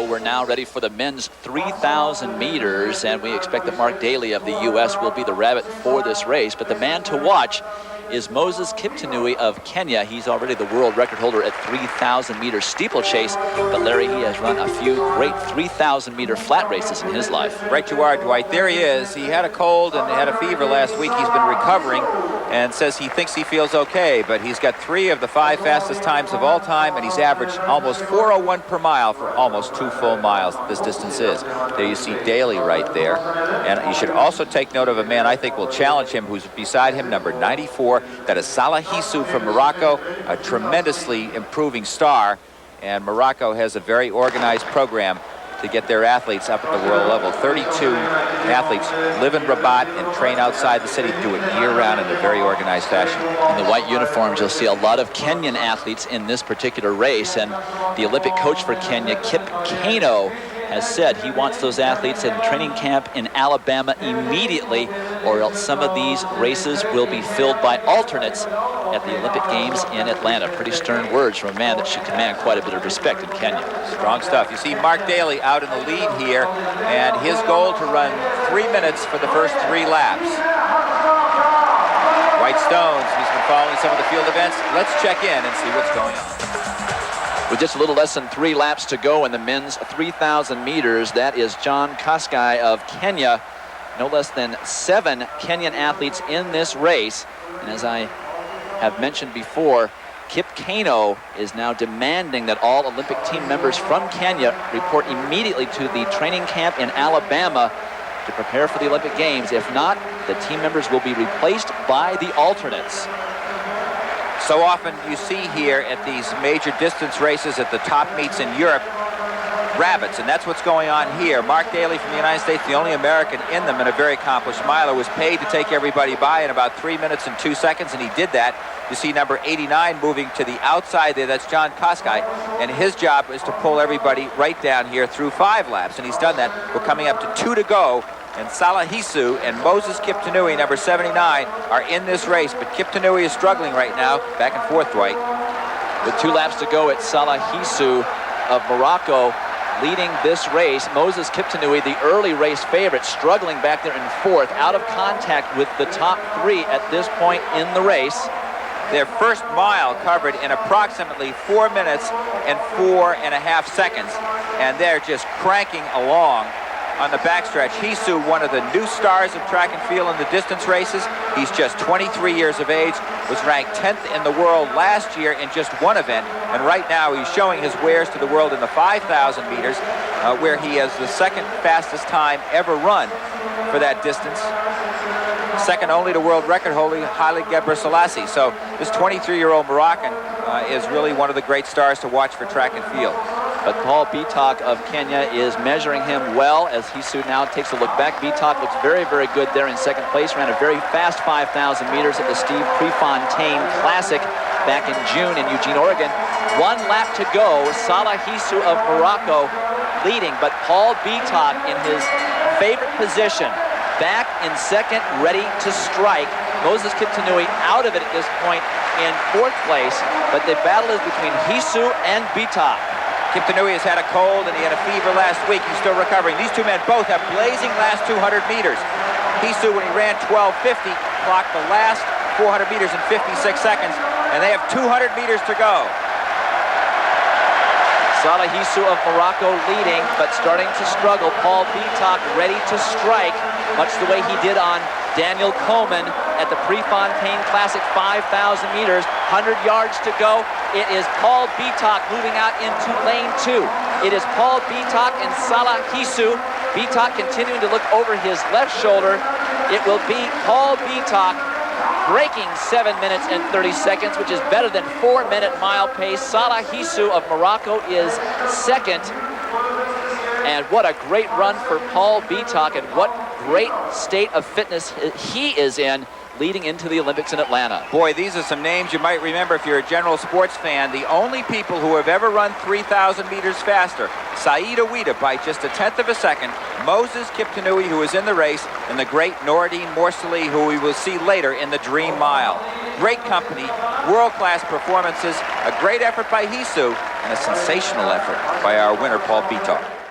So we're now ready for the men's 3,000 meters, and we expect that Mark Daly of the U.S. will be the rabbit for this race. But the man to watch is Moses Kiptanui of Kenya. He's already the world record holder at 3,000 meter steeplechase. But Larry, he has run a few great 3,000 meter flat races in his life. Right you are, Dwight. There he is. He had a cold and had a fever last week. He's been recovering and says he thinks he feels okay, but he's got 3 of the 5 fastest times of all time, and he's averaged almost 4:01 per mile for almost 2 full miles this distance is. There you see Daly right there. And you should also take note of a man I think will challenge him, who's beside him, number 94. That is Salah Hissou from Morocco, a tremendously improving star. And Morocco has a very organized program to get their athletes up at the world level. 32 athletes live in Rabat and train outside the city, do it year-round in a very organized fashion. In the white uniforms, you'll see a lot of Kenyan athletes in this particular race, and the Olympic coach for Kenya, Kipkosgey, has said he wants those athletes in training camp in Alabama immediately, or else some of these races will be filled by alternates at the Olympic Games in Atlanta. Pretty stern words from a man that should command quite a bit of respect in Kenya. Strong stuff. You see Mark Daly out in the lead here, and his goal to run 3 minutes for the first 3 laps. White Stones, he's been following some of the field events. Let's check in and see what's going on. With just a little less than 3 laps to go in the men's 3,000 meters, that is Kipkosgey of Kenya. No less than 7 Kenyan athletes in this race. And as I have mentioned before, Kipkosgey is now demanding that all Olympic team members from Kenya report immediately to the training camp in Alabama to prepare for the Olympic Games. If not, the team members will be replaced by the alternates. So often you see here at these major distance races at the top meets in Europe, rabbits, and that's what's going on here. Mark Daly from the United States, the only American in them and a very accomplished miler, was paid to take everybody by in about 3 minutes and 2 seconds, and he did that. You see number 89 moving to the outside there, that's Kipkosgey, and his job is to pull everybody right down here through 5 laps, and he's done that. We're coming up to 2 to go. And Salah Hissou and Moses Kiptanui, number 79, are in this race. But Kiptanui is struggling right now. Back and forth, Dwight. With 2 laps to go, it's Salah Hissou of Morocco leading this race. Moses Kiptanui, the early race favorite, struggling back there in 4th, out of contact with the top 3 at this point in the race. Their first mile covered in approximately 4 minutes and 4.5 seconds. And they're just cranking along on the backstretch. Hissou, one of the new stars of track and field in the distance races. He's just 23 years of age, was ranked 10th in the world last year in just 1 event, and right now he's showing his wares to the world in the 5,000 meters, where he has the 2nd fastest time ever run for that distance. Second only to world record holder Haile Gebrselassie. So this 23-year-old Moroccan is really one of the great stars to watch for track and field. But Paul Bitok of Kenya is measuring him well as Hissou now takes a look back. Bitok looks very, very good there in 2nd place. Ran a very fast 5,000 meters at the Steve Prefontaine Classic back in June in Eugene, Oregon. 1 lap to go. Salah Hissou of Morocco leading, but Paul Bitok in his favorite position, back in 2nd, ready to strike. Moses Kiptanui out of it at this point in 4th place, but the battle is between Hissou and Bitok. Kiptanui has had a cold and he had a fever last week. He's still recovering. These 2 men both have blazing last 200 meters. Hissou, when he ran 12:50, clocked the last 400 meters in 56 seconds, and they have 200 meters to go. Salah Hissou of Morocco leading, but starting to struggle. Paul Bitok ready to strike, much the way he did on Daniel Coleman at the Prefontaine Classic 5,000 meters. 100 yards to go. It is Paul Bitok moving out into lane 2. It is Paul Bitok and Salah Hissou. Bitok continuing to look over his left shoulder. It will be Paul Bitok breaking 7 minutes and 30 seconds, which is better than 4-minute mile pace. Salah Hissou of Morocco is 2nd. And what a great run for Paul Bitok, and what great state of fitness he is in leading into the Olympics in Atlanta. Boy, these are some names you might remember if you're a general sports fan. The only people who have ever run 3,000 meters faster. Said Awida by just 1/10 of a second. Moses Kiptanui, who was in the race, and the great Nordine Morsali, who we will see later in the Dream Mile. Great company, world-class performances, a great effort by Hissou, and a sensational effort by our winner, Paul Bitok.